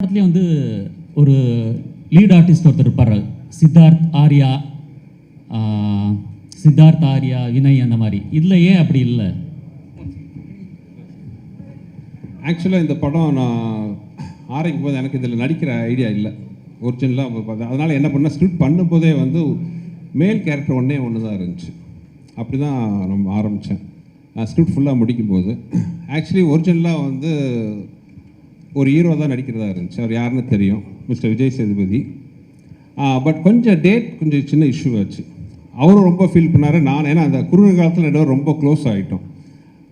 படத்துலேயே வந்து ஒரு லீட் ஆர்டிஸ்ட் ஒருத்தர் இருப்பார், சித்தார்த் ஆர்யா, வினய் அந்த மாதிரி. இதில் ஏன் அப்படி இல்லை? ஆக்சுவலாக இந்த படம் நான் ஆரம்பிக்கும் போது எனக்கு இதில் நடிக்கிற ஐடியா இல்லை ஒரிஜினலாக. அதனால் என்ன பண்ணால் ஸ்கிரிப்ட் பண்ணும்போதே வந்து மேல் கேரக்டர் ஒன்று தான் இருந்துச்சு. அப்படி தான் நம்ம ஆரம்பித்தேன். நான் ஸ்கிரிப்ட் ஃபுல்லாக முடிக்கும்போது ஆக்சுவலி ஒரிஜினலாக வந்து ஒரு ஹீரோ தான் நடிக்கிறதா இருந்துச்சு. அவர் யாருன்னு தெரியும், மிஸ்டர் விஜய் சேதுபதி. பட் கொஞ்சம் சின்ன இஷ்யூ ஆச்சு. அவரும் ரொம்ப ஃபீல் பண்ணார், நான் ஏன்னா அந்த குறுகிய காலத்தில் ரெண்டு ரொம்ப க்ளோஸ் ஆகிட்டோம்.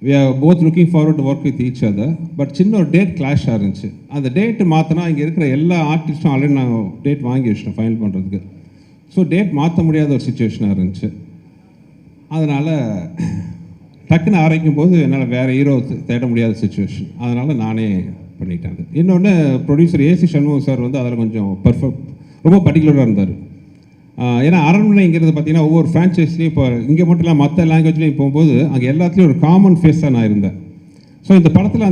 We are both looking forward to work with each other. But சின்ன ஒரு டேட் கிளாஷ் இருந்துச்சு. அந்த டேட்டு மாற்றினா இங்கே இருக்கிற எல்லா ஆர்டிஸ்ட்டும் ஆல்ரெடி நான் டேட் வாங்கி வச்சிட்டேன் ஃபைனல் பண்ணுறதுக்கு. ஸோ டேட் மாற்ற முடியாத ஒரு சுச்சுவேஷனாக இருந்துச்சு. அதனால் டக்குன்னு ஆரம்பிக்கும் போது என்னால் வேறு ஹீரோ தேட முடியாத சுச்சுவேஷன். அதனால் நானே பண்ணிட்டாங்க. இன்னொன்று ப்ரொடியூசர் ஏசி சண்முகம் சார் வந்து அதில் கொஞ்சம் ரொம்ப பர்டிகுலராக இருந்தார். ஏன்னா அரண்மனைங்கிறது பார்த்தீங்கன்னா ஒவ்வொரு ஃப்ரான்ச்சைஸ்லேயும் இப்போ இங்கே மட்டும் இல்லை மற்ற லாங்குவேஜ்லேயும் போகும்போது அங்கே எல்லாத்துலேயும் ஒரு காமன் ஃபேஸாக நான் இருந்தேன். ஸோ இந்த படத்தில்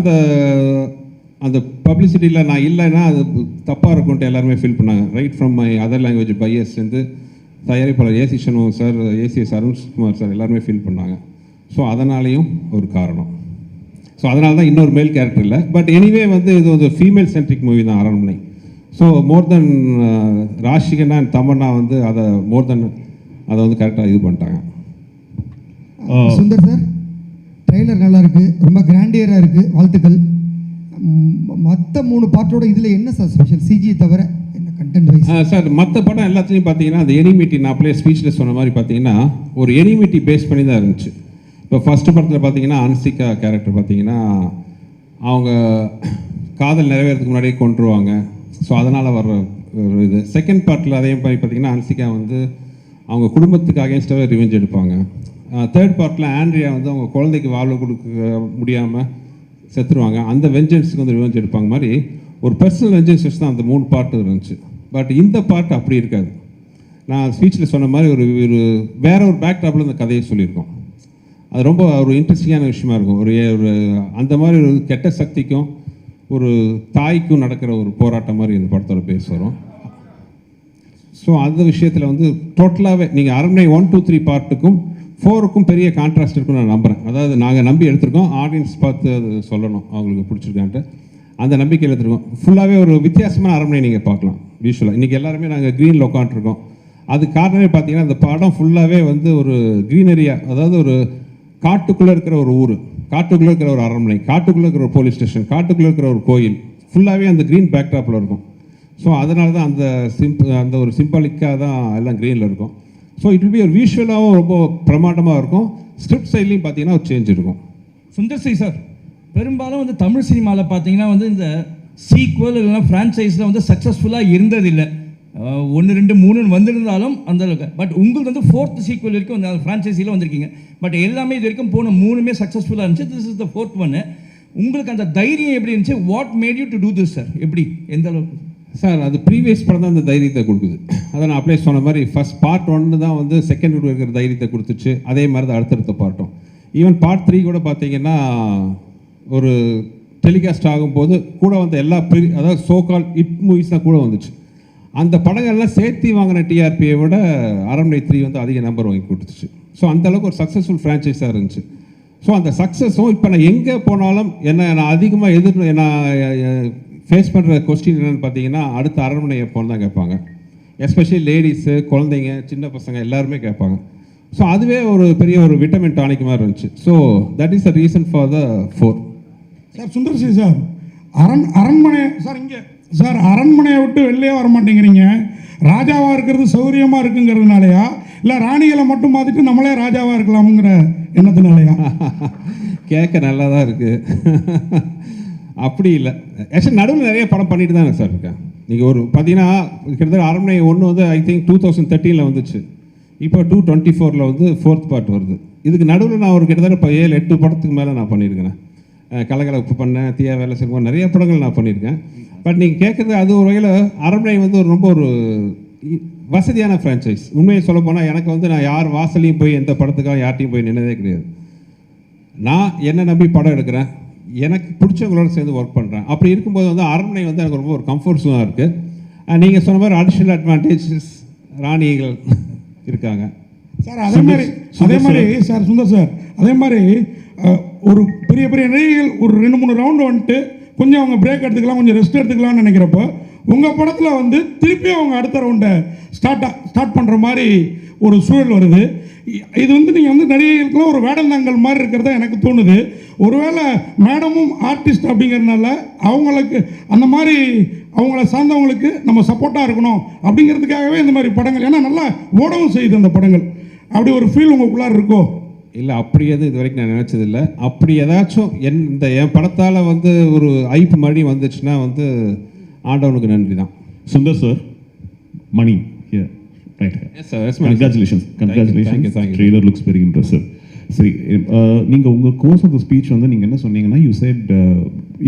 அந்த பப்ளிசிட்டியில் நான் இல்லைன்னா அது தப்பாக இருக்கும்ட்டு எல்லாருமே ஃபீல் பண்ணாங்க. Right from my other language buyers வந்து தயாரிப்பாளர் AC Shanmugam sir, ACS Arunkumar sir எல்லாருமே ஃபீல் பண்ணாங்க. ஸோ அதனாலேயும் ஒரு காரணம். ஸோ அதனால தான் இன்னொரு மேல் கேரக்டர் இல்லை. பட் எனிவே வந்து இது ஒரு ஃபீமேல் சென்ட்ரிக் மூவி தான் Aranmanai. So more then Rashi Khanna and Tamannaah வந்து அதை அதை வந்து கரெக்டாக இது பண்ணிட்டாங்க. சுந்தர் சார், ட்ரெய்லர் நல்லா இருக்குது, ரொம்ப கிராண்டியராக இருக்குது, வாழ்த்துக்கள். மற்ற 3 பாட்டோட இதில் என்ன சார் ஸ்பெஷல், சிஜியை தவிர என்ன கண்டென்ட் வைஸ்? சார் மற்ற படம் எல்லாத்துலேயும் பார்த்தீங்கன்னா அந்த எனிமிட்டி, நான் அப்படியே ஸ்பீச்சில் சொன்ன மாதிரி பார்த்தீங்கன்னா ஒரு எனிமிட்டி பேஸ் பண்ணி தான் இருந்துச்சு. இப்போ ஃபஸ்ட்டு படத்தில் பார்த்தீங்கன்னா அன்சிகா கேரக்டர் பார்த்தீங்கன்னா அவங்க காதல் நிறைவேறதுக்கு முன்னாடியே கொண்டுருவாங்க. ஸோ அதனால் வர்ற ஒரு இது. செகண்ட் பார்ட்டில் அதே மாதிரி பார்த்தீங்கன்னா அன்சிகா வந்து அவங்க குடும்பத்துக்கு அகேன்ஸ்டாகவே ரிவெஞ்ச் எடுப்பாங்க. தேர்ட் பார்ட்டில் ஆண்ட்ரியா வந்து அவங்க குழந்தைக்கு வாழ்வு கொடுக்க முடியாமல் செத்துருவாங்க. அந்த வெஞ்சன்ஸுக்கு வந்து ரிவெஞ்ச் எடுப்பாங்க மாதிரி ஒரு பர்சனல் வெஞ்சன்ஸ் தான் அந்த 3 பார்ட்டு இருந்துச்சு. பட் இந்த பார்ட் அப்படி இருக்காது. நான் ஸ்பீச்சில் சொன்ன மாதிரி ஒரு வேற ஒரு பேக் டாப்பில் இந்த கதையை சொல்லியிருக்கோம். அது ரொம்ப ஒரு இன்ட்ரெஸ்டிங்கான விஷயமா இருக்கும். ஒரு அந்த மாதிரி ஒரு கெட்ட சக்திக்கும் ஒரு தாய்க்கும் நடக்கிற ஒரு போராட்டம் மாதிரி இந்த படத்தோட பேச வரும். ஸோ அந்த விஷயத்தில் வந்து டோட்டலாகவே நீங்கள் அரண்மனை 1, 2, 3 பார்ட்டுக்கும் 4க்கும் பெரிய கான்ட்ராஸ்ட் இருக்குன்னு நான் நம்புகிறேன். அதாவது நாங்கள் நம்பி எடுத்திருக்கோம், ஆடியன்ஸ் பார்த்து அது சொல்லணும் அவங்களுக்கு பிடிச்சிருக்கான்ட்டு அந்த நம்பிக்கையில் எடுத்துருக்கோம். ஃபுல்லாகவே ஒரு வித்தியாசமான அரண்மனை நீங்கள் பார்க்கலாம் விஷுவலாக. இன்றைக்கி எல்லாருமே நாங்கள் க்ரீனில் உட்காந்துருக்கோம். அது காரணமே பார்த்தீங்கன்னா இந்த படம் ஃபுல்லாகவே வந்து ஒரு க்ரீனரியா, அதாவது ஒரு காட்டுக்குள்ளே இருக்கிற ஒரு ஊர், காட்டுக்குள்ளே இருக்கிற ஒரு அரண்மனை, காட்டுக்குள்ளே இருக்கிற ஒரு போலீஸ் ஸ்டேஷன், காட்டுக்குள்ளே இருக்கிற ஒரு கோயில், ஃபுல்லாகவே அந்த க்ரீன் பேக்ட்ராப்பில் இருக்கும். ஸோ அதனால தான் அந்த ஒரு சிம்பாலிக்காக தான் எல்லாம் க்ரீனில் இருக்கும். ஸோ இட் வில் பி ஒரு விஷுவலாகவும் ரொம்ப பிரமாண்டமாக இருக்கும். ஸ்கிரிப்ட் சைட்லையும் பார்த்தீங்கன்னா ஒரு சேஞ்ச் இருக்கும். சுந்தர் சி சார், பெரும்பாலும் வந்து தமிழ் சினிமாவில் பார்த்தீங்கன்னா வந்து இந்த சீக்வல் இல்லைனா ஃப்ரான்ச்சைஸில் வந்து சக்ஸஸ்ஃபுல்லாக இருந்ததில்லை. 1, 2, 3 வந்திருந்தாலும் அந்த அளவுக்கு. பட் உங்களுக்கு வந்து 4th சீக்வல் வரைக்கும் அந்த ஃப்ரான்ச்சைஸியில் வந்திருக்கீங்க. பட் எல்லாமே இது வரைக்கும் போன 3மே சக்ஸஸ்ஃபுல்லாக இருந்துச்சு. திஸ் இஸ் த 4th ஒன்று. உங்களுக்கு அந்த தைரியம் எப்படி இருந்துச்சு? What made you to do this sir? எப்படி, எந்த அளவுக்கு சார்? அது ப்ரீவியஸ் படம் தான் அந்த தைரியத்தை கொடுக்குது. அதை நான் அப்படியே சொன்ன மாதிரி ஃபஸ்ட் பார்ட் 1 தான் வந்து செகண்ட் இருக்கிற தைரியத்தை கொடுத்துச்சு. அதே மாதிரி தான் அடுத்தடுத்த பார்ட்டும். ஈவன் பார்ட் 3 கூட பார்த்தீங்கன்னா ஒரு டெலிகாஸ்ட் ஆகும்போது கூட வந்த எல்லா அதாவது சோகால் ஹிட் மூவிஸ் தான் கூட வந்துச்சு. அந்த படங்கள்லாம் சேர்த்து வாங்கின டிஆர்பியை விட அரண்மனை 3 வந்து அதிக நம்பர் வாங்கி கொடுத்துச்சு. ஸோ அந்தளவுக்கு ஒரு சக்ஸஸ்ஃபுல் ஃப்ரான்ச்சைஸாக இருந்துச்சு. ஸோ அந்த சக்ஸஸும் இப்போ நான் எங்கே போனாலும் நான் அதிகமாக நான் ஃபேஸ் பண்ணுற கொஸ்டின் என்னென்னு பார்த்தீங்கன்னா அடுத்த அரண்மனை எப்போன்னு தான் கேட்பாங்க. எஸ்பெஷலி லேடிஸு, குழந்தைங்க, சின்ன பசங்க எல்லாருமே கேட்பாங்க. ஸோ அதுவே ஒரு பெரிய ஒரு விட்டமின் டானிக் மாதிரி இருந்துச்சு. So that is the reason for the 4. Sir Sundar C sir, அரண்மனை சார், இங்கே சார் அரண்மனையை விட்டு வெளியே வர மாட்டேங்கிறீங்க. ராஜாவாக இருக்கிறது சௌரியமாக இருக்குங்கிறதுனாலயா, இல்லை ராணிகளை மட்டும் பார்த்துட்டு நம்மளே ராஜாவாக இருக்கலாமுங்கிற எண்ணத்தினாலயா? கேட்க நல்லா தான் இருக்குது. அப்படி இல்லை. ஆக்சுவலி நடுவில் நிறைய படம் பண்ணிட்டு தானே சார் இருக்கேன். நீங்கள் ஒரு பார்த்தீங்கன்னா கிட்டத்தட்ட அரண்மனை 1 வந்து ஐ திங்க் 2013 வந்துச்சு. இப்போ 2024 வந்து 4th பார்ட் வருது. இதுக்கு நடுவில் நான் ஒரு கிட்டத்தட்ட இப்போ 7-8 படத்துக்கு மேலே நான் பண்ணியிருக்கேன். கலகலப்பு பண்ணேன், தீயா வேலை செய்வோம், நிறைய படங்கள் நான் பண்ணியிருக்கேன். பட் நீங்கள் கேட்குறது அது ஒரு வகையில் அரண்மனை வந்து ரொம்ப ஒரு வசதியான ஃப்ரான்ச்சைஸ். உண்மையை சொல்ல போனால் எனக்கு வந்து நான் யார் வாசலையும் போய் எந்த படத்துக்காக யார்ட்டையும் போய் நின்னதே கிடையாது. நான் என்ன நம்பி படம் எடுக்கிறேன், எனக்கு பிடிச்சவங்களோட சேர்ந்து ஒர்க் பண்ணுறேன். அப்படி இருக்கும்போது வந்து அரண்மனை வந்து எனக்கு ரொம்ப ஒரு கம்ஃபர்ட் ஜோனாக இருக்குது. நீங்கள் சொன்ன மாதிரி அடிஷ்னல் அட்வான்டேஜஸ் ராணிகள் இருக்காங்க சார். அதே மாதிரி சார் சுந்தர் சார், அதே மாதிரி ஒரு பெரிய பெரிய நடிகைகள் ஒரு 2-3 ரவுண்டு வந்துட்டு கொஞ்சம் அவங்க பிரேக் எடுத்துக்கலாம், கொஞ்சம் ரெஸ்ட் எடுத்துக்கலாம்னு நினைக்கிறப்போ உங்கள் படத்தில் வந்து திருப்பி அவங்க அடுத்த ரவுண்டை ஸ்டார்ட் பண்ணுற மாதிரி ஒரு சூழல் வருது. இது வந்து நீங்கள் வந்து நடிகைகளுக்குலாம் ஒரு வேடந்தாங்கல் மாதிரி இருக்கிறதா எனக்கு தோணுது. ஒருவேளை மேடமும் ஆர்டிஸ்ட் அப்படிங்கிறதுனால அவங்களுக்கு அந்த மாதிரி அவங்கள சார்ந்தவங்களுக்கு நம்ம சப்போர்ட்டாக இருக்கணும் அப்படிங்கிறதுக்காகவே இந்த மாதிரி படங்கள், ஏன்னா நல்லா ஓடவும் செய்யுது அந்த படங்கள், அப்படி ஒரு ஃபீல் உங்களுக்குள்ளார இருக்கோ? இல்லை, அப்படி எதுவும் இது வரைக்கும் நான் நினச்சதில்லை. அப்படி ஏதாச்சும் என் படத்தால் வந்து ஒரு ஐப்பு மறுபடியும் வந்துச்சுன்னா வந்து ஆண்டவனுக்கு நன்றி தான். Sundar sir, Mani here, right here. Yes sir, yes, Congratulations. Thank you. Trailer looks very impressive. சரி, நீங்கள் உங்கள் கோர்ஸ் ஆஃப் த ஸ்பீச் வந்து நீங்கள் என்ன சொன்னீங்கன்னா, யூ செட்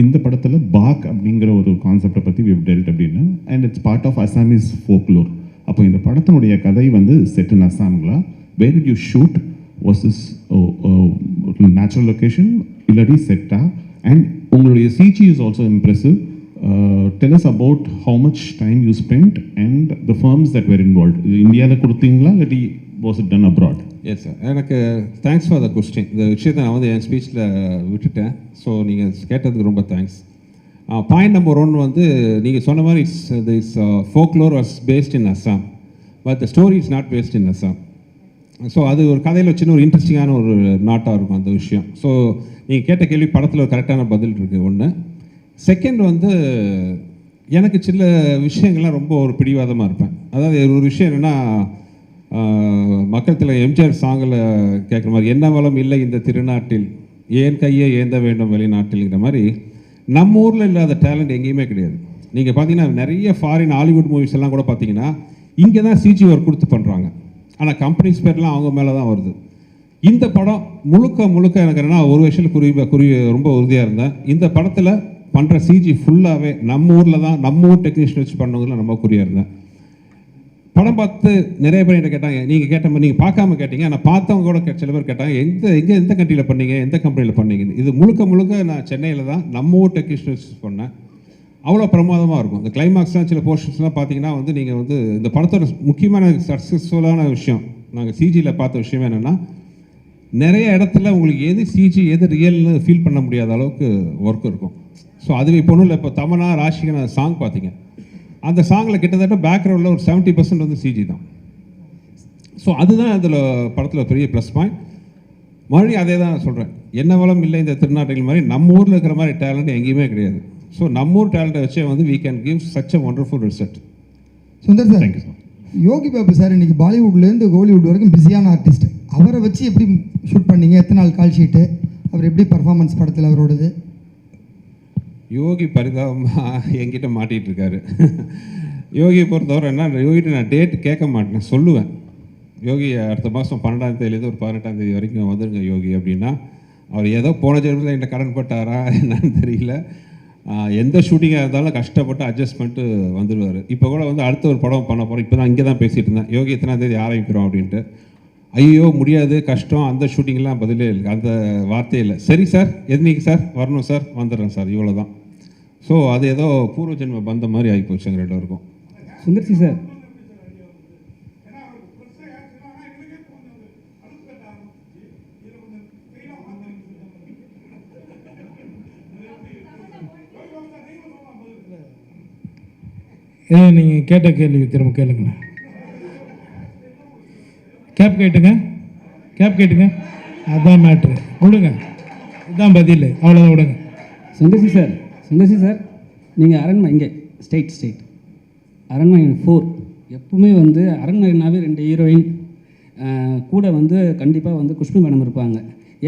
இந்த படத்தில் பாக் அப்படிங்கிற ஒரு கான்செப்டை பற்றி we've dealt அப்படின்னு, and it's part of Assamese folklore. அப்போ இந்த படத்தினுடைய கதை வந்து செட் இன் அசாம்களா? Where did you shoot? Was this natural location இல்லாட்டி செட்டா? அண்ட் உங்களுடைய CG is also impressive. Tell us about how much time you spent and the firms that were involved. இந்தியாவில் கொடுத்தீங்களா இல்லாட்டி was it done abroad? Yes sir, எனக்கு thanks for the question. இந்த விஷயத்தை நான் வந்து என் ஸ்பீச்சில் விட்டுட்டேன். ஸோ நீங்கள் கேட்டதுக்கு ரொம்ப தேங்க்ஸ். பாயிண்ட் நம்பர் 1 வந்து நீங்கள் சொன்ன மாதிரி this folklore was based in Assam, but the story is not based in Assam. So அது ஒரு கதையில் சின்ன ஒரு இன்ட்ரெஸ்டிங்கான ஒரு நாட்டாக இருக்கும் அந்த விஷயம். ஸோ நீங்கள் கேட்ட கேள்வி படத்தில் ஒரு கரெக்டான பதில் இருக்குது ஒன்று. செகண்ட் வந்து எனக்கு சில விஷயங்கள்லாம் ரொம்ப ஒரு பிடிவாதமாக இருப்பேன். அதாவது ஒரு விஷயம் என்னென்னா, மக்கள் தலைவர் எம்ஜிஆர் சாங்கில் கேட்குற மாதிரி, என்ன வளம் இல்லை இந்த திருநாட்டில், ஏன் கையை ஏந்த வேண்டும் வெளிநாட்டில்ங்கிற மாதிரி நம்ம ஊரில் இல்லாத டேலண்ட் எங்கேயுமே கிடையாது. நீங்கள் பார்த்தீங்கன்னா நிறைய ஃபாரின் ஹாலிவுட் மூவிஸ் எல்லாம் கூட பார்த்தீங்கன்னா இங்கே தான் சிஜி ஒர்க் கொடுத்து பண்ணுறாங்க, ஆனால் கம்பெனிஸ் பேர்லாம் அவங்க மேலே தான் வருது. இந்த படம் முழுக்க எனக்கு என்னென்னா, ஒரு விஷயத்தில் ரொம்ப உறுதியாக இருந்தேன். இந்த படத்தில் பண்ணுற சிஜி ஃபுல்லாகவே நம்ம ஊரில் தான், நம்ம ஊர் டெக்னீஷியன் வச்சு பண்ணவங்கள ரொம்ப குறியாக இருந்தேன். படம் பார்த்து நிறைய பேர் என்கிட்ட கேட்டாங்க, நீங்கள் கேட்ட மாதிரி நீங்கள் பார்க்காம கேட்டீங்க, ஆனால் பார்த்தவங்க கூட சில பேர் கேட்டாங்க, எந்த கண்ட்ரியில் பண்ணீங்க, எந்த கம்பெனியில் பண்ணீங்க? இது முழுக்க நான் சென்னையில் தான் நம்ம ஊர் டெக்னீஷியன் வச்சு பண்ணேன். அவ்வளோ பிரமாதமாக இருக்கும். இந்த கிளைமாக்ஸ்லாம் சில போர்ஷன்ஸ்லாம் பார்த்தீங்கன்னா வந்து நீங்கள் வந்து இந்த படத்தோட முக்கியமான சக்ஸஸ்ஃபுல்லான விஷயம் நாங்கள் சிஜியில் பார்த்த விஷயம் என்னென்னா, நிறைய இடத்துல உங்களுக்கு எது சிஜி எது ரியல்னு ஃபீல் பண்ண முடியாத அளவுக்கு ஒர்க் இருக்கும். ஸோ அதுவே இப்போ ஒன்றும் இல்லை, இப்போ தமனா ராஷிகனா சாங் பார்த்தீங்க, அந்த சாங்கில் கிட்டத்தட்ட பேக்ரவுண்டில் ஒரு 70% வந்து சிஜி தான். ஸோ அதுதான் அதில் படத்தில் பெரிய ப்ளஸ் பாயிண்ட். மறுபடியும் அதே தான் சொல்கிறேன், என்ன வளம் இல்லை இந்த திருநாட்டில் மாதிரி நம்ம ஊரில் இருக்கிற மாதிரி டேலண்ட் எங்கேயுமே கிடையாது. ஸோ நம்ம ஊர் டேலண்ட்டை வச்சே வந்து we can give such a wonderful result. Sundar sir, Thank you, sir. Yogi Babu sir இன்னைக்கு பாலிவுட்லேருந்து ஹாலிவுட் வரைக்கும் பிஸியான ஆர்டிஸ்ட். அவரை வச்சு எப்படி ஷூட் பண்ணீங்க? எத்தனை நாள் கால் ஷீட்டு? அவர் எப்படி பர்ஃபார்மன்ஸ் படத்தில் அவரோடது? யோகி பரிதாபமாக என்கிட்ட மாட்டிகிட்டு இருக்காரு. யோகியை பொறுத்தவரை என்ன, யோகிட்ட நான் டேட் கேட்க மாட்டேன், சொல்லுவேன். யோகி அடுத்த மாதம் 12ஆம் தேதியிலேருந்து ஒரு 18ஆம் தேதி வரைக்கும் வந்துடுங்க யோகி அப்படின்னா, அவர் ஏதோ போன ஜென்மத்தில் என்கிட்ட கடன் பட்டாரா என்னன்னு தெரியல. எந்த ஷூட்டிங்காக இருந்தாலும் கஷ்டப்பட்டு அட்ஜஸ்ட் பண்ணிட்டு வந்துடுவார். இப்போ கூட வந்து அடுத்த ஒரு படம் பண்ண போகிறோம், இப்போ தான் இங்கே தான் பேசிகிட்டு இருந்தேன், யோகி எத்தனாம் தேதி ஆரம்பிக்கிறோம் அப்படின்ட்டு. ஐயோ முடியாது, கஷ்டம், அந்த ஷூட்டிங்லாம் பதிலே இல்லை, அந்த வார்த்தையே இல்லை. சரி சார், எதுனிக்கு சார் வரணும் சார், வந்துடுறேன் சார், இவ்வளோ தான். ஸோ அது ஏதோ பூர்வ ஜென்ம பந்த மாதிரி ஆகி போச்சு எங்கள் 2 பேருக்கும். சுந்தர்சி சார், நீங்கள் கேட்ட கேள்வி திரும்ப கேளுங்களேன். கேப் கேட்டுங்க, அதுதான் மேட்ரு. விடுங்க, இதுதான் பதில், அவ்வளோதான், விடுங்க. சுந்தர்சி சார், நீங்கள் அரண்மனை இங்கே ஸ்டேட் அரண்மனை 4 எப்பவுமே வந்து அரண்மனைனாவே 2 ஹீரோயின் கூட வந்து கண்டிப்பாக வந்து குஷ்மி மேடம் இருப்பாங்க.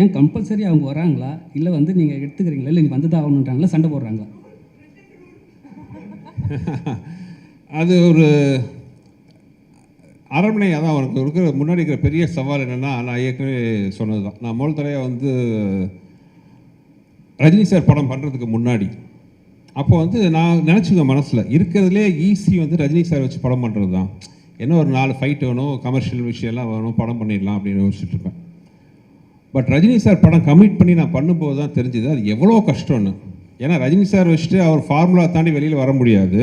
ஏன் கம்பல்சரி அவங்க வராங்களா, இல்லை வந்து நீங்கள் எடுத்துக்கிறீங்களா, இல்லை நீங்கள் வந்து தான் ஆகணுன்றாங்களா, சண்டை போடுறாங்களா? அது ஒரு அரண்மனை, அதான் அவனுக்கு இருக்கிற முன்னாடி இருக்கிற பெரிய சவால் என்னென்னா, நான் ஏற்கனவே சொன்னது தான். நான் முதல் தடவை வந்து ரஜினி சார் படம் பண்ணுறதுக்கு முன்னாடி, அப்போ வந்து நான் நினச்சிக்குவேன் மனசில், இருக்கிறதுலே ஈஸி வந்து ரஜினி சார் வச்சு படம் பண்ணுறது தான். என்ன ஒரு 4 ஃபைட் வேணும், கமர்ஷியல் விஷயம்லாம் வேணும், படம் பண்ணிடலாம் அப்படின்னு யோசிச்சுட்ருப்பேன். பட் ரஜினி சார் படம் கமிட் பண்ணி நான் பண்ணும்போது தான் தெரிஞ்சுது அது எவ்வளோ கஷ்டம்னு. ஏன்னா ரஜினி சார் வச்சுட்டு அவர் ஃபார்முலா தாண்டி வெளியில் வர முடியாது.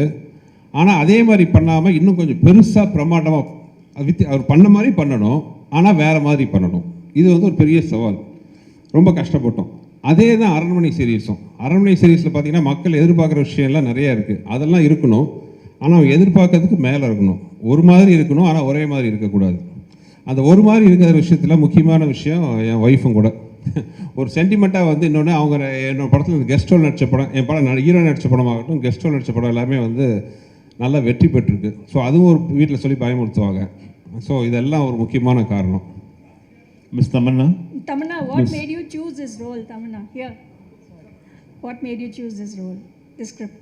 ஆனால் அதே மாதிரி பண்ணாமல் இன்னும் கொஞ்சம் பெருசாக பிரமாண்டமாக அவர் பண்ண மாதிரி பண்ணணும், ஆனால் வேறு மாதிரி பண்ணணும். இது வந்து ஒரு பெரிய சவால், ரொம்ப கஷ்டப்பட்டோம். அதே தான் அரண்மனை சீரீஸும். அரண்மனை சீரீஸில் பார்த்தீங்கன்னா மக்கள் எதிர்பார்க்குற விஷயம்லாம் நிறையா இருக்குது, அதெல்லாம் இருக்கணும். ஆனால் அவங்க எதிர்பார்க்கறதுக்கு மேலே இருக்கணும், ஒரு மாதிரி இருக்கணும், ஆனால் ஒரே மாதிரி இருக்கக்கூடாது. அந்த ஒரு மாதிரி இருக்கிற விஷயத்தில் முக்கியமான விஷயம் என் ஒய்ஃபும் கூட ஒரு சென்டிமெண்ட்டாக வந்து இன்னொன்று அவங்க என்னோடய படத்தில் கெஸ்ட் ரோல் நடித்த படம், என் படம் ஹீரோ நடித்த படமாகட்டும், கெஸ்ட் ரோல் நடித்த படம் எல்லாமே வந்து நல்லா வெற்றி பெற்றிருக்கு. ஸோ அதுவும் ஒரு வீட்டில் சொல்லி பயமுறுத்துவாங்க. ஸோ இதெல்லாம் ஒரு முக்கியமான காரணம். Miss Tamannaah, what made you choose this role, Tamanna? Here. What made you choose this role, this script?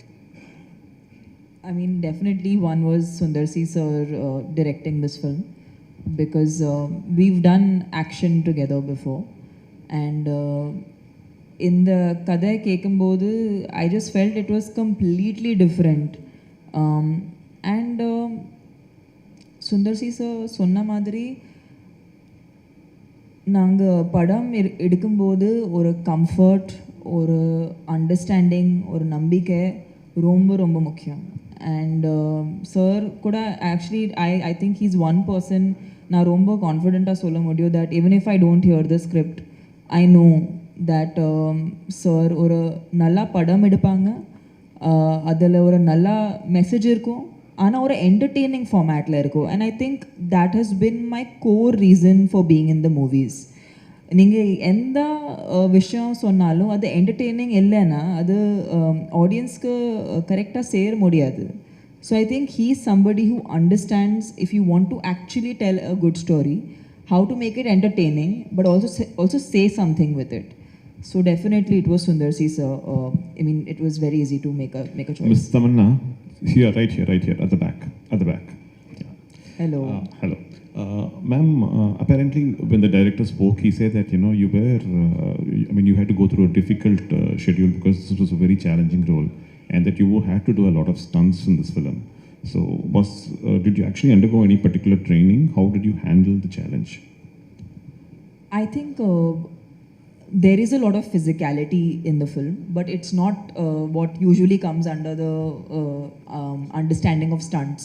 I mean, definitely one was Sundar C sir directing this film, because we've done action together before, and in the Kadai Kekambodu, I just felt it was completely different. And Sundar C sir sonna madri நாங்கள் படம் எடுக்கும்போது ஒரு comfort, ஒரு understanding, ஒரு நம்பிக்கை ரொம்ப ரொம்ப முக்கியம். அண்ட் சார் கூட actually I think he's one person நான் ரொம்ப கான்ஃபிடெண்ட்டாக சொல்ல முடியும் that even if I don't here the script, I know that sir ஒரு நல்லா படம் எடுப்பாங்க, அதில் ஒரு நல்லா மெசேஜ் இருக்கும், ஆனால் ஒரு என்டர்டெய்னிங் ஃபார்மேட்டில் இருக்கும். And I think that has been my core reason for being in the movies. நீங்கள் எந்த விஷயம் சொன்னாலும் அது என்டர்டெய்னிங் இல்லைன்னா அது ஆடியன்ஸ்க்கு கரெக்டாக சேர முடியாது. So I think he is somebody who understands if you want to actually tell a good story, how to make it entertaining but also say something with it. So definitely it was Sundar C sir. I mean, it was very easy to make a choice. Miss Tamanna, here, right here, at the back. Yeah. Hello. Hello. Ma'am, apparently when the director spoke, he said that, you know, you were, you had to go through a difficult schedule because this was a very challenging role, and that you had to do a lot of stunts in this film. So did you actually undergo any particular training? How did you handle the challenge? I think there is a lot of physicality in the film, but it's not what usually comes under the understanding of stunts.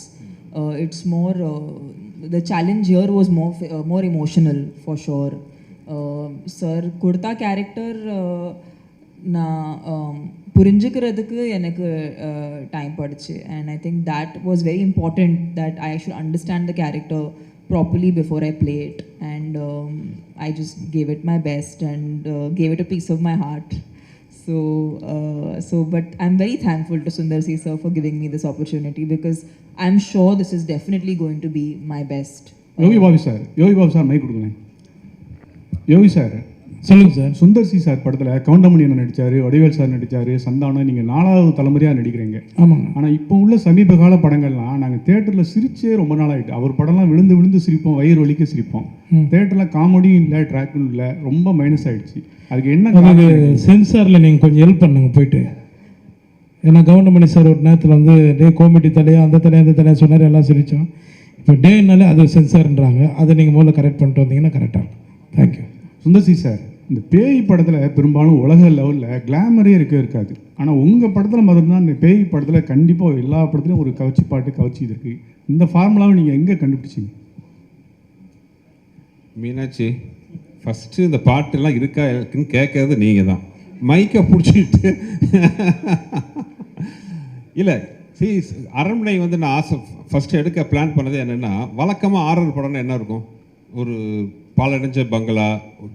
It's more, the challenge here was more emotional for sure. Sir, Kurta character நான் புரிஞ்சுக்கிறதுக்கு எனக்கு time படுச்சு. And I think that was very important that I should understand the character properly before I play it. And I just gave it my best and gave it a piece of my heart. So but I'm very thankful to Sundar C sir for giving me this opportunity, because I'm sure this is definitely going to be my best. Yogi Babu sir mike கொடுங்களேன். Yogi sir சொல்லுங்கள் sir. Sundar C sir படத்தில் கவுண்டமணி அண்ணன் நடித்தார், Vadivel sir நடித்தார், சந்தானம், நீங்கள் 4வது தலைமுறையாக நடிக்கிறீங்க. ஆமாங்க. ஆனால் இப்போ உள்ள சமீப கால படங்கள்லாம் நாங்கள் தேட்டரில் சிரிச்சே ரொம்ப நாள் ஆகிட்டு. அவர் படம்லாம் விழுந்து விழுந்து சிரிப்போம், வயிறு வலிக்க சிரிப்போம். தேட்டரில் காமெடியும் இல்லை, ட்ராக்கும் இல்லை, ரொம்ப மைனஸ் ஆகிடுச்சு. அதுக்கு என்ன? அது சென்சாரில் நீங்கள் கொஞ்சம் ஹெல்ப் பண்ணுங்க போயிட்டு. ஏன்னா கவுண்டமணி சார் ஒரு நேரத்தில் வந்து டே காமெடி தலையா அந்த தலையா சொன்னார், எல்லாம் சிரித்தோம். இப்போ டேனாலே அது சென்சார்ன்றாங்க, அதை நீங்கள் முதல்ல கரெக்ட் பண்ணிட்டு வந்தீங்கன்னா கரெக்டாக இருக்கும். தேங்க்யூ. சுந்தர் சி சார், இந்த பேய் படத்தில் பெரும்பாலும் உலக லெவலில் கிளாமரே இருக்காது. ஆனால் உங்கள் படத்தில் மட்டும்தான் இந்த பேய் படத்தில் கண்டிப்பாக எல்லா படத்துலையும் ஒரு கவச்சி பாட்டு கவச்சி இது இருக்குது. இந்த ஃபார்முலாவை நீங்கள் எங்கே கண்டுபிடிச்சிங்க? மீனாட்சி, ஃபஸ்ட்டு இந்த பாட்டெல்லாம் இருக்குன்னு கேட்கறது நீங்கள் தான். மைக்கை பிடிச்சிட்டு இல்லை. அரண்மனை வந்து நான் ஃபஸ்ட்டு எடுக்க பிளான் பண்ணது என்னென்னா, வழக்கமாக ஆரர் படம்னா என்ன இருக்கும்? ஒரு பாலடைஞ்ச பங்களா,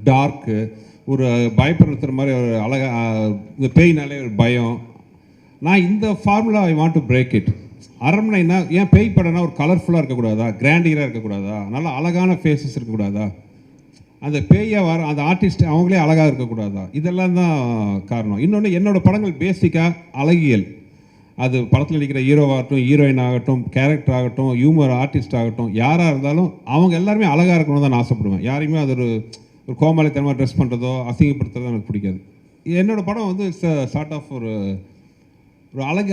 டார்க்கு, ஒரு பயப்படுத்துகிற மாதிரி ஒரு இந்த பேய்னாலே ஒரு பயம். நான் இந்த formula I want to break it. அரண்மனைனா ஏன் பேய் படம்னா ஒரு கலர்ஃபுல்லாக இருக்கக்கூடாதா, கிராண்டியராக இருக்கக்கூடாதா, நல்லா அழகான ஃபேஸஸ் இருக்கக்கூடாதா, அந்த பேயை வர அந்த ஆர்டிஸ்ட் அவங்களே அழகாக இருக்கக்கூடாதா? இதெல்லாம் தான் காரணம். இன்னொன்று, என்னோடய படங்கள் பேசிக்காக அழகியல். அது படத்தில் நடிக்கிற ஹீரோவாகட்டும், ஹீரோயின் ஆகட்டும், கேரக்டர் ஆகட்டும், ஹியூமர் ஆர்டிஸ்ட் ஆகட்டும், யாராக இருந்தாலும் அவங்க எல்லாருமே அழகாக இருக்கணும்னு தான் நான் ஆசைப்படுவேன். யாரையுமே அது ஒரு கோமாளித்தனமாக ட்ரெஸ் பண்ணுறதோ அசிங்கப்படுத்துறதோ எனக்கு பிடிக்காது. என்னோடய படம் வந்து இட்ஸ் சார்ட் ஆஃப் ஒரு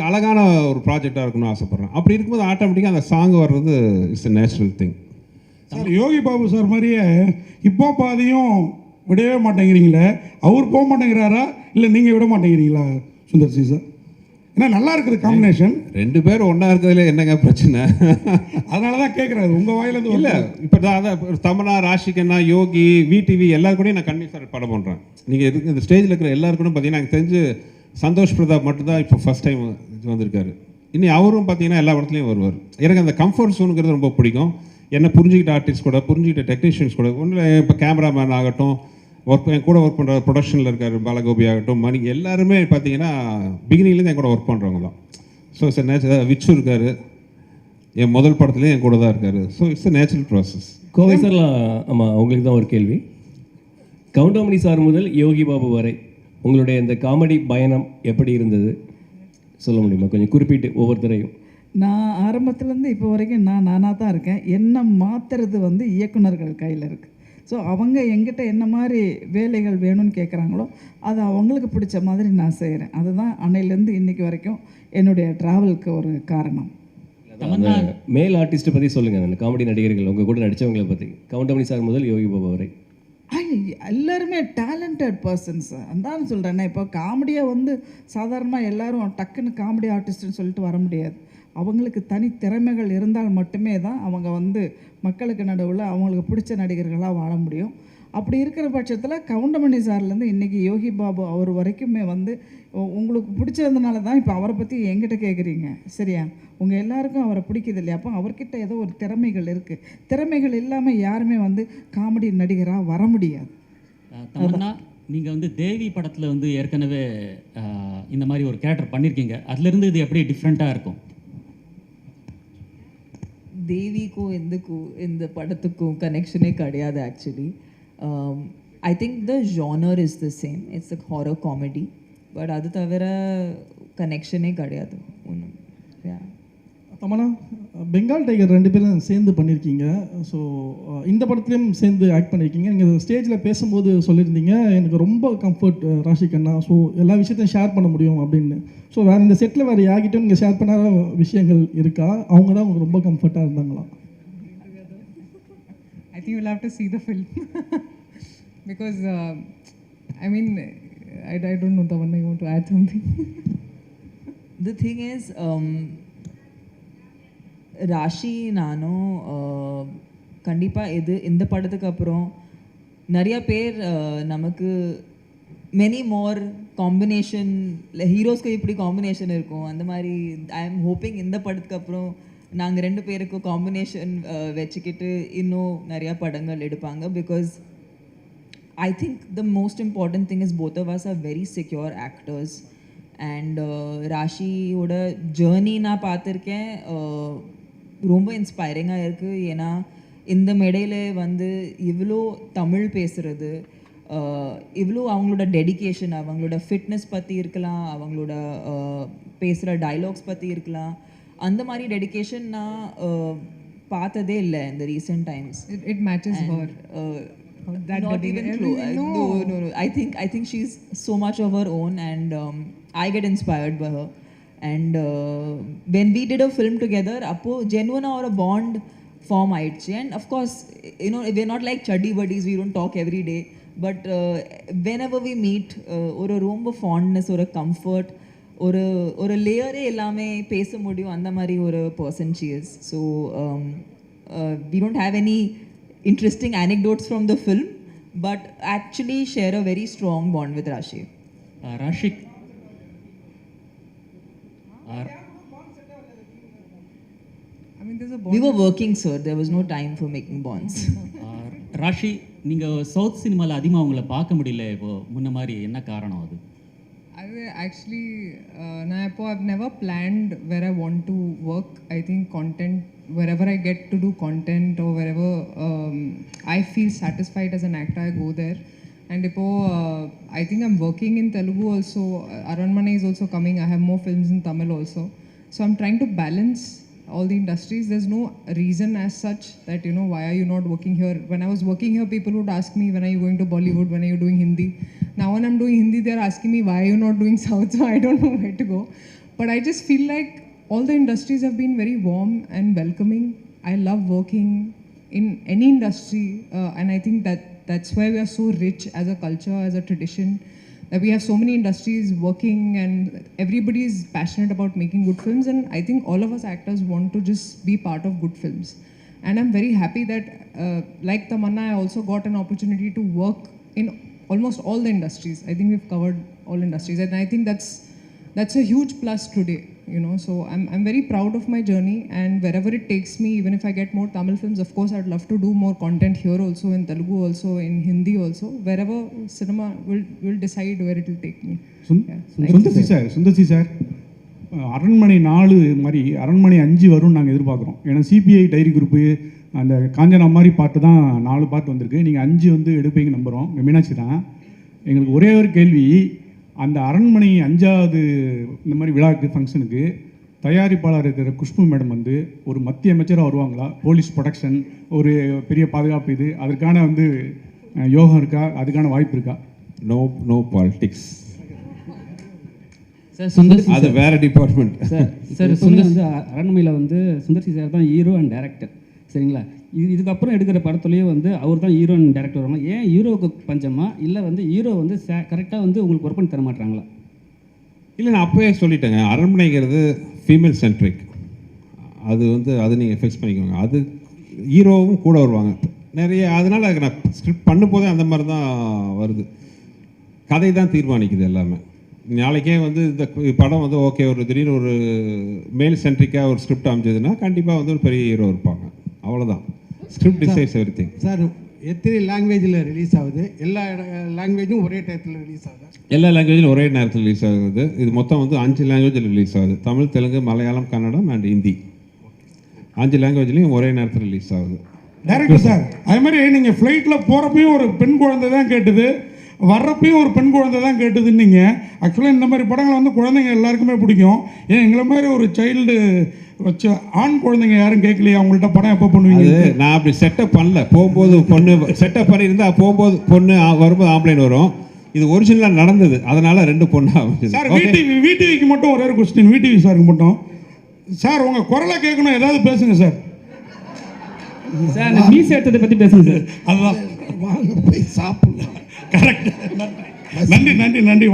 அழகான ஒரு ப்ராஜெக்டாக இருக்கணும்னு ஆசைப்பட்றேன். அப்படி இருக்கும்போது ஆட்டோமேட்டிக்காக அந்த சாங் வர்றது it's a natural thing. Sir, Yogi Babu sir மாதிரியே இப்போ பாதியும் விடவே மாட்டேங்கிறீங்களே, அவர் போக மாட்டேங்கிறாரா இல்லை நீங்கள் விட மாட்டேங்கிறீங்களா சுந்தர் சி சார்? ஏன்னா நல்லா இருக்குது காம்பினேஷன். 2 பேரும் ஒன்றா இருக்கிறதுல என்னங்க பிரச்சனை? அதனால தான் கேட்குறாரு உங்கள் வாயிலேருந்து. இல்லை இப்போ தான் அதான் தமன்னா, ராஷிகண்ணா, யோகி, விடிவி எல்லாருக்கூடையும் நான் கண்டிப்பாக சார் படம் பண்ணுறேன். நீங்கள் எதுக்கு இந்த ஸ்டேஜில் இருக்கிற எல்லாருக்கூடும் பார்த்தீங்கன்னா எனக்கு தெரிஞ்சு சந்தோஷ் பிரதாப் மட்டும்தான் இப்போ ஃபஸ்ட் டைம் வந்திருக்காரு. இனி அவரும் பார்த்தீங்கன்னா எல்லா இடத்துலையும் வருவார். எனக்கு அந்த கம்ஃபர்ட் ஜோனுங்கிறது ரொம்ப பிடிக்கும். என்னை புரிஞ்சுக்கிட்ட ஆர்டிஸ்ட் கூட, புரிஞ்சுக்கிட்ட டெக்னீஷியன்ஸ் கூட, ஒன்றும் இப்போ கேமராமேன் ஆகட்டும், என் கூட ஒர்க் பண்ணுற ப்ரொடக்ஷனில் இருக்கார் பாலகோபி ஆகட்டும், மணி, எல்லாருமே பார்த்தீங்கன்னா பிகினிங்லேருந்து என் கூட ஒர்க் பண்ணுறவங்க தான். So it's natural. விச்சு இருக்கார், என் முதல் படத்துலேயும் என் கூட தான் இருக்கார். So it's a natural process. Kovai sir, ஆமாம், உங்களுக்கு தான் ஒரு கேள்வி. கவுண்டமணி சார் முதல் யோகி பாபு வரை உங்களுடைய இந்த காமெடி பயணம் எப்படி இருந்தது சொல்ல முடியுமா? கொஞ்சம் குறிப்பிட்டு ஒவ்வொருத்தரையும். நான் ஆரம்பத்துலேருந்து இப்போ வரைக்கும் நானாக தான் இருக்கேன். என்ன மாற்றுறது வந்து இயக்குனர்கள் கையில் இருக்குது. ஸோ அவங்க எங்கிட்ட என்ன மாதிரி வேலைகள் வேணும்னு கேட்குறாங்களோ அதை அவங்களுக்கு பிடிச்ச மாதிரி நான் செய்கிறேன். அதுதான் அன்னையிலேருந்து இன்றைக்கி வரைக்கும் என்னுடைய ட்ராவலுக்கு ஒரு காரணம். மேல் ஆர்டிஸ்ட்டை பற்றி சொல்லுங்கள், அந்த காமெடி நடிகர்கள் உங்கள் கூட நடித்தவங்களை பற்றி, கவுண்டமணி சார் முதல் யோகி பாபு வரை. எல்லாருமே டேலண்டட் பர்சன்ஸ். அதான் சொல்கிறேன்னே, இப்போ காமெடியாக வந்து சாதாரணமாக எல்லோரும் டக்குன்னு காமெடி ஆர்டிஸ்ட்னு சொல்லிட்டு வர முடியாது. அவங்களுக்கு தனி திறமைகள் இருந்தால் மட்டுமே தான் அவங்க வந்து மக்களுக்கு நடுவில் அவங்களுக்கு பிடிச்ச நடிகர்களாக வாழ முடியும். அப்படி இருக்கிற பட்சத்தில் கவுண்டமணி சார்லேருந்து இன்றைக்கி யோகி பாபு அவர் வரைக்குமே வந்து உங்களுக்கு பிடிச்சதுனால தான் இப்போ அவரை பற்றி என்கிட்ட கேட்குறீங்க, சரியா? உங்கள் எல்லாருக்கும் அவரை பிடிக்குது இல்லையா? அப்போ அவர்கிட்ட ஏதோ ஒரு திறமைகள் இருக்குது. திறமைகள் இல்லாமல் யாருமே வந்து காமெடி நடிகராக வர முடியாது. தமன்னா, நீங்கள் வந்து தேவி படத்தில் வந்து ஏற்கனவே இந்த மாதிரி ஒரு கேரக்டர் பண்ணியிருக்கீங்க. அதுலேருந்து இது எப்படி டிஃப்ரெண்ட்டாக இருக்கும்? தேவிக்கும் இந்த படத்துக்கும் கனெக்ஷனே கிடையாது actually. I think the genre is the same. It's a horror comedy. But அது தவிர கனெக்ஷனே கிடையாது ஒன்றும். தமன்னா, பெங்கால் டைகர் 2 பேரும் சேர்ந்து பண்ணியிருக்கீங்க. ஸோ இந்த படத்துலையும் சேர்ந்து ஆக்ட் பண்ணியிருக்கீங்க. நீங்கள் ஸ்டேஜில் பேசும்போது சொல்லியிருந்தீங்க எனக்கு ரொம்ப கம்ஃபர்ட் ராஷிகண்ணா, ஸோ எல்லா விஷயத்தையும் ஷேர் பண்ண முடியும் அப்படின்னு. ஸோ வேறு இந்த செட்டில் வேறு யார்கிட்டும் நீங்கள் ஷேர் பண்ணாத விஷயங்கள் இருக்கா? அவங்க தான் உங்களுக்கு ரொம்ப கம்ஃபர்ட்டாக இருந்தாங்களா? I think you'll have to see the film because I mean I don't know, Tamanna, you want to add something? The thing is, Raashi நானும் கண்டிப்பாக இந்த படத்துக்கு அப்புறம் நிறையா பேர் நமக்கு மெனி மோர் காம்பினேஷன், ஹீரோஸ்க்கு இப்படி காம்பினேஷன் இருக்கும் அந்த மாதிரி. ஐ எம் ஹோப்பிங் இந்த படத்துக்கு அப்புறம் நாங்கள் 2 பேருக்கும் காம்பினேஷன் வச்சுக்கிட்டு இன்னும் நிறையா படங்கள் எடுப்பாங்க. Because I think the most important thing is both of us are very secure actors. And ராஷியோட ஜேர்னி நான் பார்த்துருக்கேன், ரொம்ப இன்ஸ்பைரிங்காக இருக்குது. ஏன்னா இந்த மேடையில் வந்து இவ்வளோ தமிழ் பேசுகிறது, இவ்வளோ அவங்களோட டெடிகேஷன், அவங்களோட ஃபிட்னஸ் பற்றி இருக்கலாம், அவங்களோட பேசுகிற டைலாக்ஸ் பற்றி இருக்கலாம், அந்த மாதிரி டெடிகேஷன் நான் பார்த்ததே இல்லை இந்த recent times. It matches her. Not even close. No. I think she's so much of her own, and I get inspired by her. And when we did a film together, appo genuine or a bond form aichi. And of course, you know, we're not like chuddy buddies, we don't talk every day, but whenever we meet, or a room of fondness or a comfort, or a layer ellame pesa mudiyum andha mari or a person she is. So we don't have any interesting anecdotes from the film, but actually share a very strong bond with Rashi. Rashik, I mean, there's a bond. We were working, sir. There was no time for making bonds. Raashi, நீங்கள் south சினிமாவில் அதிகமாக உங்களை பார்க்க முடியல இப்போ முன்ன மாதிரி, என்ன காரணம் அது? Actually, I've never planned where I want to work. I think content, wherever I get to do content or wherever I feel satisfied as an actor, I go there. And I think I'm working in Telugu also. Aranmane is also coming. I have more films in Tamil also. So I'm trying to balance all the industries. There's no reason as such that, you know, why are you not working here? When I was working here, people would ask me, when are you going to Bollywood? When are you doing Hindi? Now when I'm doing Hindi, they're asking me, why are you not doing South? So I don't know where to go. But I just feel like all the industries have been very warm and welcoming. I love working in any industry, and I think that that's why we are so rich as a culture, as a tradition, that we have so many industries working and everybody is passionate about making good films, and I think all of us actors want to just be part of good films. And I'm very happy that like Tamanna, I also got an opportunity to work in almost all the industries. I think we've covered all industries, and I think that's a huge plus today, you know. So I'm very proud of my journey, and wherever it takes me, even if I get more Tamil films, of course I'd love to do more content here also, in Telugu also, in Hindi also, wherever cinema will decide where it will take me. Sundar C sir அரண்மனை 4 மாதிரி அரண்மனை 5 வரும்னு நாங்கள் எதிர்பார்க்குறோம். ஏன்னா CBI diary group அந்த காஞ்சனா மாதிரி பாட்டு தான் 4 பாட்டு வந்திருக்கு. நீங்கள் 5 வந்து எடுப்பீங்க நம்புகிறோம். மீனாட்சி தான். எங்களுக்கு ஒரே ஒரு கேள்வி, அந்த அரண்மனை 5வது இந்த மாதிரி விழாக்கு ஃபங்க்ஷனுக்கு தயாரிப்பாளர் இருக்கிற குஷ்பு மேடம் வந்து ஒரு மத்திய அமைச்சராக வருவாங்களா? போலீஸ் ப்ரொடக்ஷன், ஒரு பெரிய பாதுகாப்பு, இது அதற்கான வந்து யோகம் இருக்கா? அதுக்கான வாய்ப்பு இருக்கா? No politics. சார் சுந்தர் அது வேற டிபார்ட்மெண்ட். சார் சுந்தர் வந்து அரண்மனையில் வந்து சுந்தர்சி சார் தான் ஹீரோ அண்ட் டைரக்டர், சரிங்களா? இதுக்கப்புறம் எடுக்கிற படத்துலேயே வந்து அவர் தான் ஹீரோ அண்ட் டைரக்டர் வருவாங்க. ஏன் ஹீரோவுக்கு பஞ்சமா, இல்லை வந்து ஹீரோ வந்து கரெக்டாக வந்து உங்களுக்கு ஒர்க் பண்ணி தர மாட்டாங்களா? இல்லை, நான் அப்போவே சொல்லிட்டேங்க, அரண்மனைங்கிறது ஃபீமேல் சென்ட்ரிக். அது வந்து அது நீங்கள் ஃபிக்ஸ் பண்ணிக்கோங்க. அது ஹீரோவும் கூட வருவாங்க நிறைய. அதனால் நான் ஸ்கிரிப்ட் பண்ணும்போதே அந்த மாதிரி தான் வருது. கதை தான் தீர்மானிக்குது எல்லாமே. நாளைக்கே வந்து இந்த படம் வந்து ஓகே, ஒரு திடீர்னு ஒரு மேல் சென்ட்ரிக்காக ஒரு ஸ்கிரிப்ட் அமைச்சதுன்னா கண்டிப்பாக வந்து ஒரு பெரிய ஹீரோ இருப்பாங்க. அவ்வளோதான். Script decides everything. சார் எத்தனை லாங்குவேஜில் ரிலீஸ் ஆகுது? எல்லா லாங்குவேஜும் ஒரே டயத்தில் ரிலீஸ் ஆகுது? எல்லா லாங்குவேஜிலும் ஒரே நேரத்தில் ரிலீஸ் ஆகுது. இது மொத்தம் வந்து 5 லாங்குவேஜில் ரிலீஸ் ஆகுது. தமிழ், தெலுங்கு, மலையாளம், கன்னடம் அண்ட் ஹிந்தி. 5 லாங்குவேஜ்லேயும் ஒரே நேரத்தில் ரிலீஸ் ஆகுது. டைரக்டர் சார், அது மாதிரி நீங்கள் ஃப்ளைட்டில் போகிறப்பையும் ஒரு பெண் குழந்தை தான் கேட்டுது, வர்றப்பையும் ஒரு பெண் குழந்தை தான் கேட்டுதுன்னீங்க. ஆக்சுவலாக இந்த மாதிரி படங்களை வந்து குழந்தைங்க எல்லாருக்குமே பிடிக்கும். ஏன் எங்களை மாதிரி ஒரு சைல்டு வச்சு ஆண் குழந்தைங்க யாரும் கேட்கலையா அவங்கள்ட்ட படம் எப்போ பண்ணுவீங்க? அது நான் அப்படி செட்டப் பண்ணல. போகும்போது பொண்ணு செட்டப் பண்ணியிருந்தா போகும்போது பொண்ணு வரும்போது ஆம்பளைன் வரும். இது ஒரிஜினலாக நடந்தது, அதனால 2 பொண்ணு அமைச்சது. சார் விடிவிக்கு மட்டும் ஒரே ஒரு கொஸ்டின், விடிவி சாருக்கு மட்டும். சார் உங்கள் குரலை கேட்கணும், ஏதாவது பேசுங்க சார். சார் அந்த மீஸ் எடுத்ததை பற்றி பேசுங்க சார். அதுதான் வாங்க போய் சாப்பிடலாம். கரெக்ட். நன்றி நன்றி நன்றி.